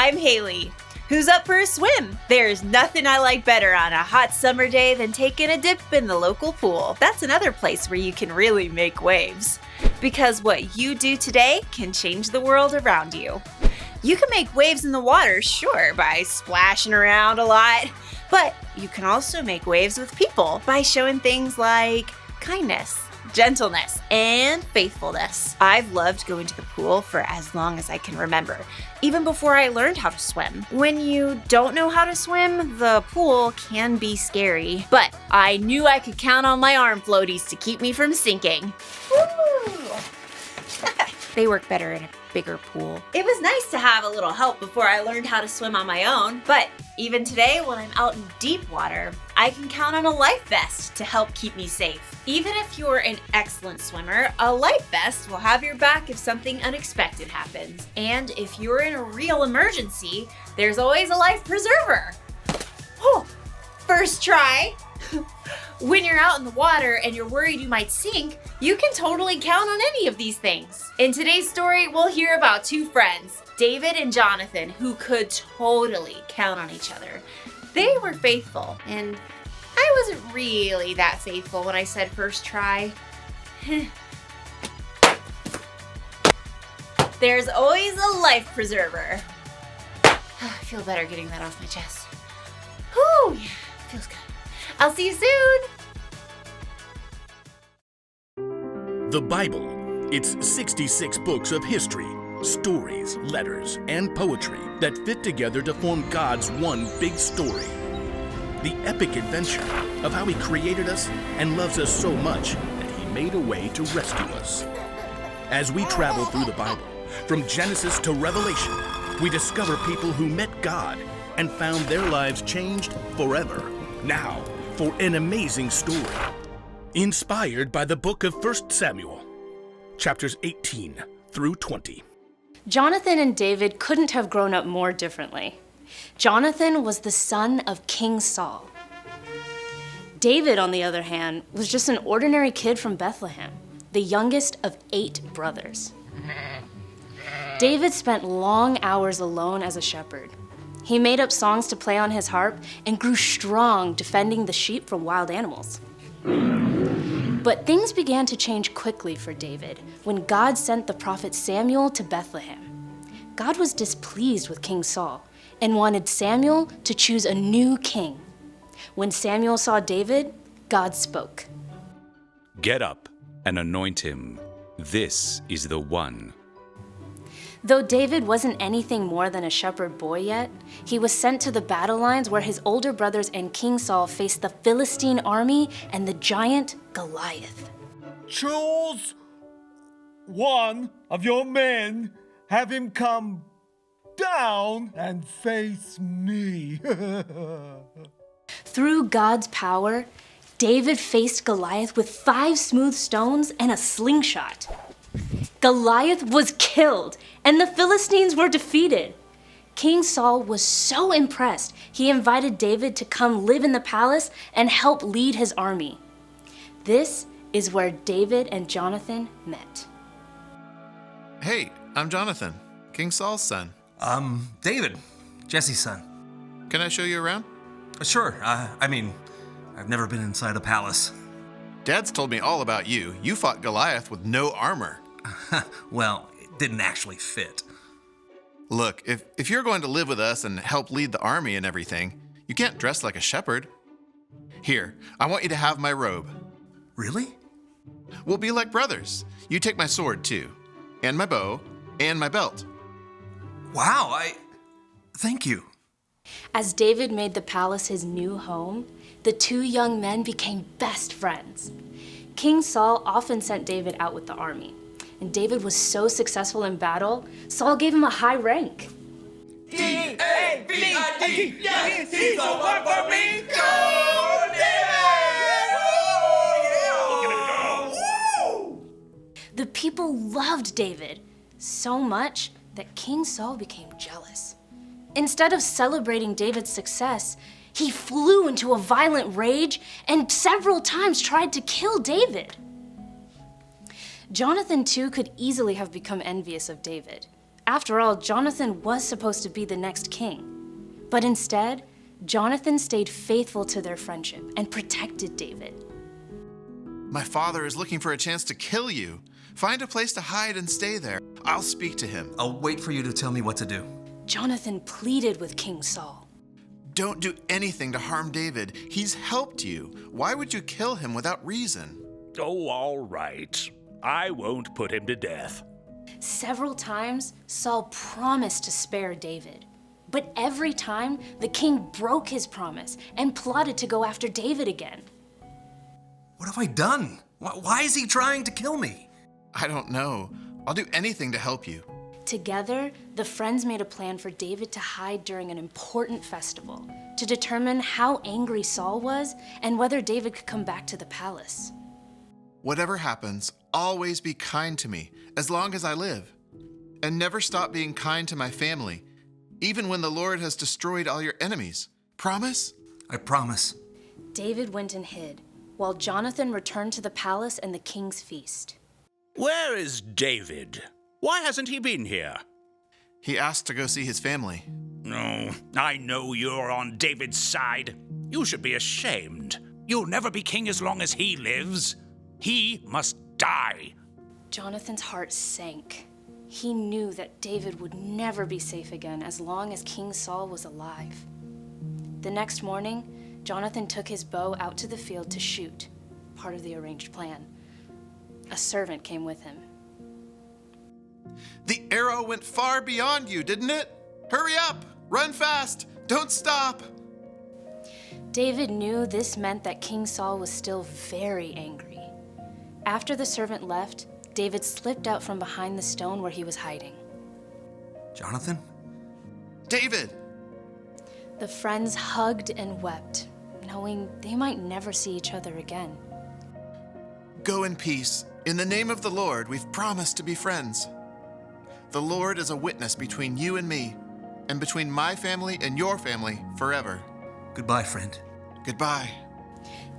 I'm Haley. Who's up for a swim? There's nothing I like better on a hot summer day than taking a dip in the local pool. That's another place where you can really make waves. Because what you do today can change the world around you. You can make waves in the water, sure, by splashing around a lot. But you can also make waves with people by showing things like kindness, gentleness, and faithfulness. I've loved going to the pool for as long as I can remember, even before I learned how to swim. When you don't know how to swim, the pool can be scary, but I knew I could count on my arm floaties to keep me from sinking. Woo! They work better in a bigger pool. It was nice to have a little help before I learned how to swim on my own, but even today when I'm out in deep water, I can count on a life vest to help keep me safe. Even if you're an excellent swimmer, a life vest will have your back if something unexpected happens. And if you're in a real emergency, there's always a life preserver. Oh, first try. When you're out in the water and you're worried you might sink, you can totally count on any of these things. In today's story, we'll hear about two friends, David and Jonathan, who could totally count on each other. They were faithful, and I wasn't really that faithful when I said first try. There's always a life preserver. I feel better getting that off my chest. Whew, yeah, feels good. I'll see you soon! The Bible. It's 66 books of history, stories, letters, and poetry that fit together to form God's one big story. The epic adventure of how He created us and loves us so much that He made a way to rescue us. As we travel through the Bible, from Genesis to Revelation, we discover people who met God and found their lives changed forever. Now, for an amazing story, inspired by the book of 1 Samuel, chapters 18 through 20. Jonathan and David couldn't have grown up more differently. Jonathan was the son of King Saul. David, on the other hand, was just an ordinary kid from Bethlehem, the youngest of 8 brothers. David spent long hours alone as a shepherd. He made up songs to play on his harp and grew strong defending the sheep from wild animals. But things began to change quickly for David when God sent the prophet Samuel to Bethlehem. God was displeased with King Saul and wanted Samuel to choose a new king. When Samuel saw David, God spoke. "Get up and anoint him. This is the one." Though David wasn't anything more than a shepherd boy yet, he was sent to the battle lines where his older brothers and King Saul faced the Philistine army and the giant Goliath. "Choose one of your men, have him come down and face me." Through God's power, David faced Goliath with 5 smooth stones and a slingshot. Goliath was killed, and the Philistines were defeated. King Saul was so impressed, he invited David to come live in the palace and help lead his army. This is where David and Jonathan met. Hey, I'm Jonathan, King Saul's son. David, Jesse's son. Can I show you around? Sure, I've never been inside a palace. Dad's told me all about you. You fought Goliath with no armor. Well, it didn't actually fit. Look, if you're going to live with us and help lead the army and everything, you can't dress like a shepherd. Here, I want you to have my robe. Really? We'll be like brothers. You take my sword too, and my bow, and my belt. Wow, thank you. As David made the palace his new home, the 2 young men became best friends. King Saul often sent David out with the army, and David was so successful in battle, Saul gave him a high rank. D-A-V-I-D, yes, he's the one for me. Go, David! The people loved David so much that King Saul became jealous. Instead of celebrating David's success, he flew into a violent rage and several times tried to kill David. Jonathan, too, could easily have become envious of David. After all, Jonathan was supposed to be the next king. But instead, Jonathan stayed faithful to their friendship and protected David. My father is looking for a chance to kill you. Find a place to hide and stay there. I'll speak to him. I'll wait for you to tell me what to do. Jonathan pleaded with King Saul. Don't do anything to harm David. He's helped you. Why would you kill him without reason? Oh, all right. I won't put him to death. Several times, Saul promised to spare David. But every time, the king broke his promise and plotted to go after David again. What have I done? Why is he trying to kill me? I don't know. I'll do anything to help you. Together, the friends made a plan for David to hide during an important festival to determine how angry Saul was and whether David could come back to the palace. Whatever happens, always be kind to me as long as I live. And never stop being kind to my family, even when the Lord has destroyed all your enemies. Promise? I promise. David went and hid, while Jonathan returned to the palace and the king's feast. Where is David? Why hasn't he been here? He asked to go see his family. No, I know you're on David's side. You should be ashamed. You'll never be king as long as he lives. He must die. Jonathan's heart sank. He knew that David would never be safe again as long as King Saul was alive. The next morning, Jonathan took his bow out to the field to shoot, part of the arranged plan. A servant came with him. The arrow went far beyond you, didn't it? Hurry up! Run fast! Don't stop! David knew this meant that King Saul was still very angry. After the servant left, David slipped out from behind the stone where he was hiding. Jonathan? David! The friends hugged and wept, knowing they might never see each other again. Go in peace. In the name of the Lord, we've promised to be friends. The Lord is a witness between you and me, and between my family and your family forever. Goodbye, friend. Goodbye.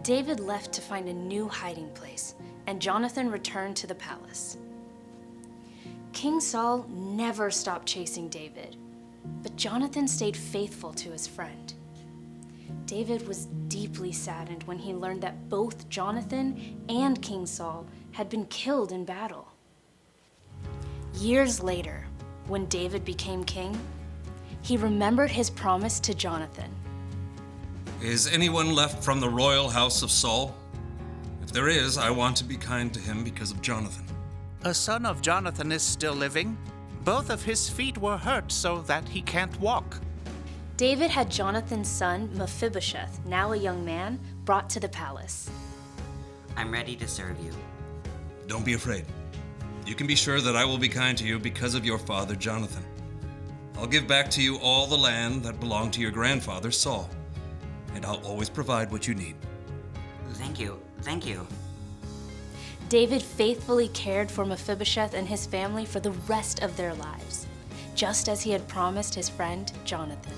David left to find a new hiding place, and Jonathan returned to the palace. King Saul never stopped chasing David, but Jonathan stayed faithful to his friend. David was deeply saddened when he learned that both Jonathan and King Saul had been killed in battle. Years later, when David became king, he remembered his promise to Jonathan. Is anyone left from the royal house of Saul? If there is, I want to be kind to him because of Jonathan. A son of Jonathan is still living. Both of his feet were hurt so that he can't walk. David had Jonathan's son, Mephibosheth, now a young man, brought to the palace. I'm ready to serve you. Don't be afraid. You can be sure that I will be kind to you because of your father, Jonathan. I'll give back to you all the land that belonged to your grandfather, Saul, and I'll always provide what you need. Thank you. Thank you. David faithfully cared for Mephibosheth and his family for the rest of their lives, just as he had promised his friend Jonathan.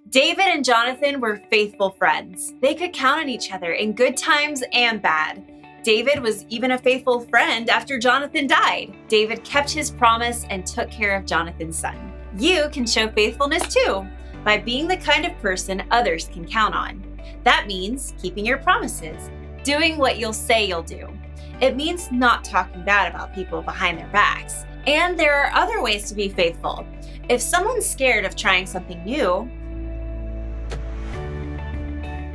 David and Jonathan were faithful friends. They could count on each other in good times and bad. David was even a faithful friend after Jonathan died. David kept his promise and took care of Jonathan's son. You can show faithfulness too, by being the kind of person others can count on. That means keeping your promises, doing what you'll say you'll do. It means not talking bad about people behind their backs. And there are other ways to be faithful. If someone's scared of trying something new,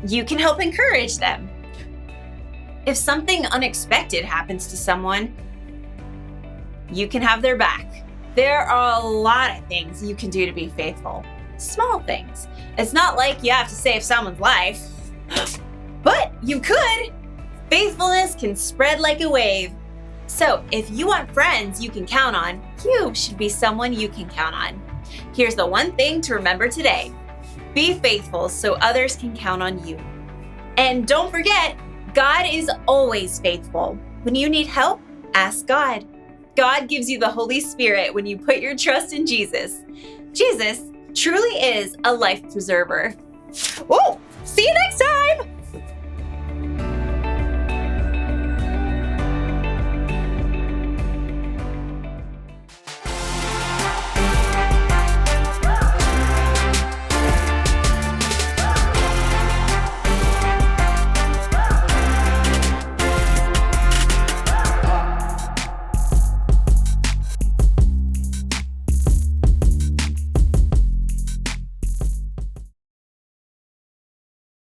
you can help encourage them. If something unexpected happens to someone, you can have their back. There are a lot of things you can do to be faithful. Small things. It's not like you have to save someone's life, but you could. Faithfulness can spread like a wave. So if you want friends you can count on, you should be someone you can count on. Here's the one thing to remember today. Be faithful so others can count on you. And don't forget, God is always faithful. When you need help, ask God. God gives you the Holy Spirit when you put your trust in Jesus. Jesus truly is a life preserver. Whoa! See you next time!